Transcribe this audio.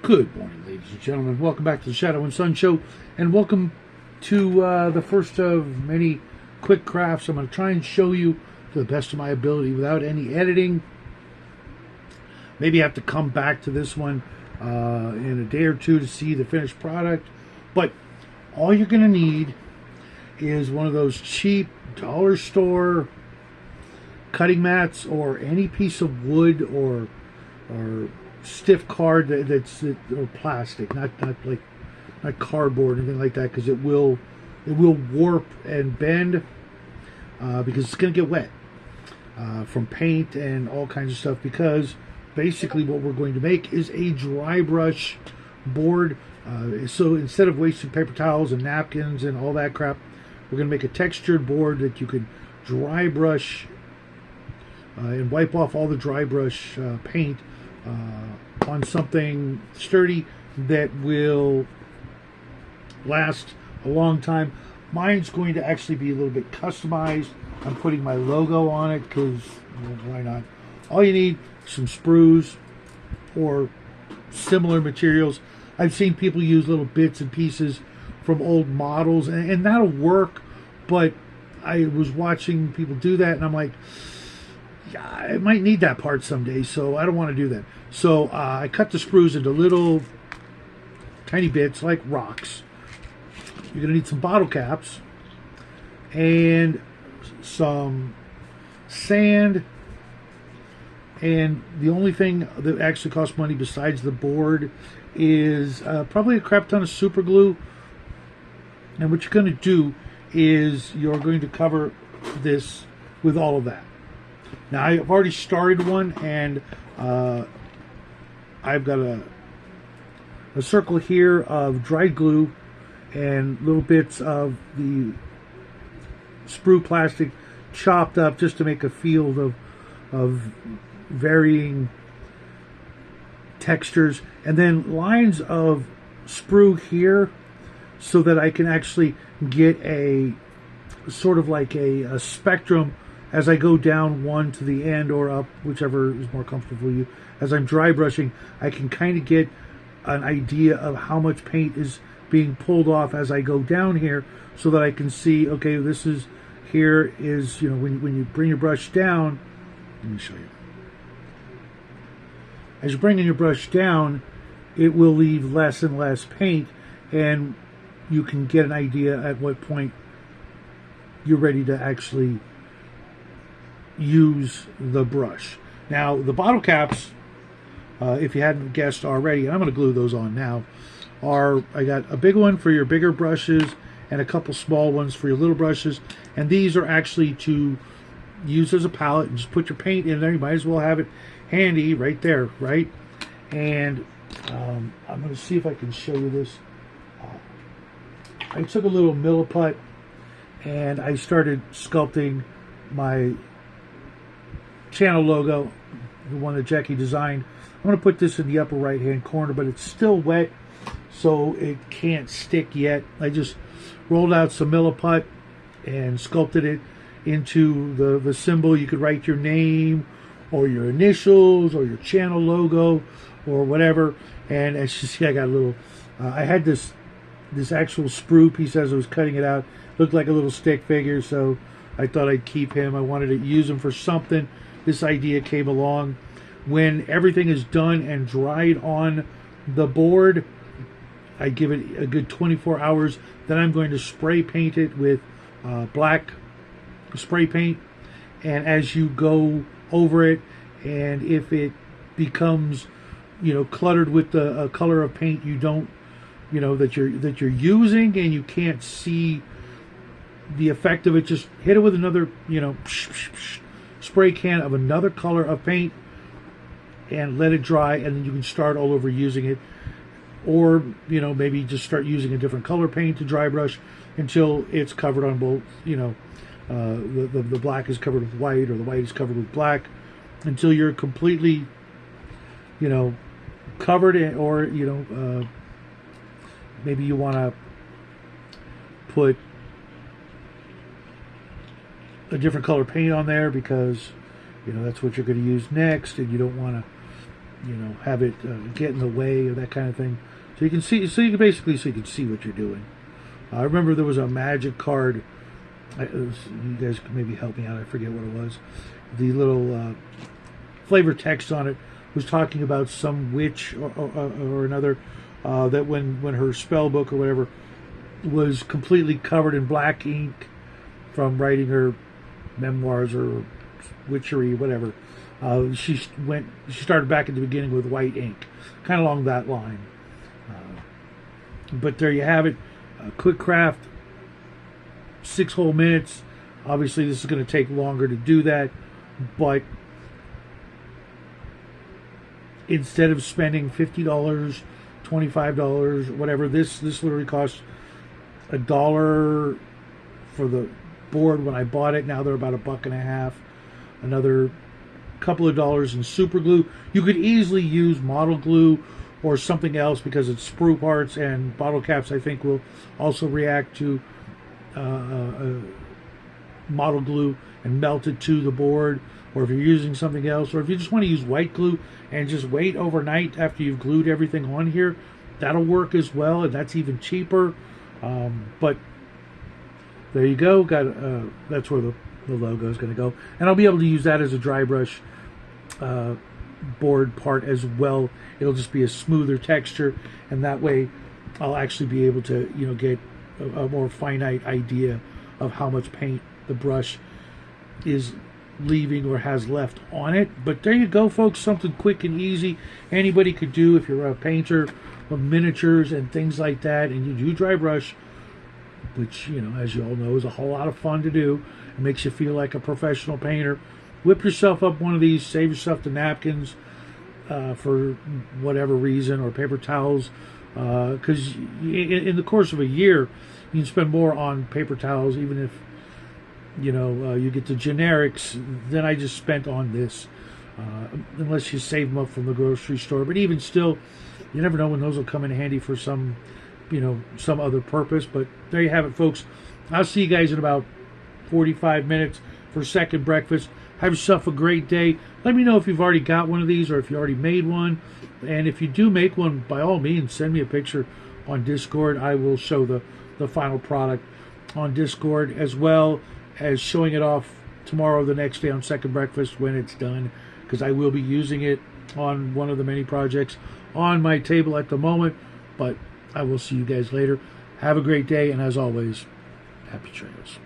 Good morning, ladies and gentlemen. Welcome back to the Shadow and Sun Show, and welcome to the first of many quick crafts. I'm going to try and show you to the best of my ability without any editing. Maybe I have to come back to this one in a day or two to see the finished product. But all you're going to need is one of those cheap dollar store cutting mats, or any piece of wood or stiff card or plastic, not cardboard or anything like that, because it will warp and bend because it's going to get wet from paint and all kinds of stuff. Because basically what we're going to make is a dry brush board. So instead of wasting paper towels and napkins and all that crap, we're going to make a textured board that you can dry brush and wipe off all the dry brush paint on something sturdy that will last a long time. Mine's going to actually be a little bit customized. I'm putting my logo on it because, why not? All you need is some sprues or similar materials. I've seen people use little bits and pieces from old models, and that'll work, but I was watching people do that, and I'm like, yeah, I might need that part someday, so I don't want to do that. So I cut the sprues into little tiny bits like rocks. You're going to need some bottle caps and some sand, and the only thing that actually costs money besides the board is probably a crap ton of super glue. And what you're going to do is you're going to cover this with all of that. Now, I've already started one, and I've got a circle here of dried glue and little bits of the sprue plastic chopped up just to make a field of varying textures, and then lines of sprue here so that I can actually get a sort of like a spectrum as I go down one to the end or up, whichever is more comfortable for you. As I'm dry brushing, I can kind of get an idea of how much paint is being pulled off as I go down here, so that I can see, okay, this is, here is, you know, when you bring your brush down, let me show you. As you're bringing your brush down, it will leave less and less paint, and you can get an idea at what point you're ready to actually use the brush. Now, the bottle caps, if you hadn't guessed already, and I'm going to glue those on now, I got a big one for your bigger brushes and a couple small ones for your little brushes, and these are actually to use as a palette and just put your paint in there. You might as well have it handy right there, right? And I'm going to see if I can show you this. I took a little milliput and I started sculpting my channel logo, the one that Jackie designed. I'm going to put this in the upper right hand corner, but it's still wet, so it can't stick yet. I just rolled out some milliput and sculpted it into the symbol. You could write your name or your initials or your channel logo or whatever. And as you see, I got a little I had this actual sprue piece as I was cutting it out. Looked like a little stick figure, so I thought I'd keep him. I wanted to use him for something. This idea came along. When everything is done and dried on the board, I give it a good 24 hours. Then I'm going to spray paint it with black spray paint. And as you go over it, and if it becomes, you know, cluttered with the color of paint you don't, you know, that you're using, and you can't see the effect of it, just hit it with another, you know, spray can of another color of paint and let it dry, and then you can start all over using it. Or, you know, maybe just start using a different color paint to dry brush until it's covered on both, you know, the black is covered with white, or the white is covered with black, until you're completely, you know, covered in, or, you know, maybe you want to put a different color paint on there because, you know, that's what you're going to use next, and you don't want to have it get in the way or that kind of thing. So you can see, so you can see what you're doing. I remember there was a magic card. You guys can maybe help me out. I forget what it was. The little flavor text on it was talking about some witch or another that when her spell book or whatever was completely covered in black ink from writing her memoirs or witchery, whatever. She started back at the beginning with white ink, kind of along that line. But there you have it. Quick craft, 6 whole minutes. Obviously, this is going to take longer to do that, but instead of spending $50, $25, whatever, this literally costs $1 for the board when I bought it. Now they're about $1.50. Another couple of dollars in super glue. You could easily use model glue or something else because it's sprue parts, and bottle caps I think will also react to model glue and melt it to the board. Or if you're using something else, or if you just want to use white glue and just wait overnight after you've glued everything on here, that'll work as well, and that's even cheaper. But there you go. That's where the logo is going to go, and I'll be able to use that as a dry brush board part as well. It'll just be a smoother texture, and that way I'll actually be able to get a more finite idea of how much paint the brush is leaving or has left on it. But there you go, folks, something quick and easy anybody could do if you're a painter of miniatures and things like that, and you do dry brush, which as you all know is a whole lot of fun to do. It makes you feel like a professional painter. Whip yourself up one of these, save yourself the napkins for whatever reason, or paper towels, because in the course of a year you can spend more on paper towels, even if you get the generics than I just spent on this, unless you save them up from the grocery store. But even still, you never know when those will come in handy for some other purpose. But there you have it, folks. I'll see you guys in about 45 minutes for second breakfast. Have yourself a great day. Let me know if you've already got one of these or if you already made one. And if you do make one, by all means, send me a picture on Discord. I will show the final product on Discord, as well as showing it off tomorrow, the next day on second breakfast when it's done, because I will be using it on one of the many projects on my table at the moment. But I will see you guys later. Have a great day, and as always, happy trails.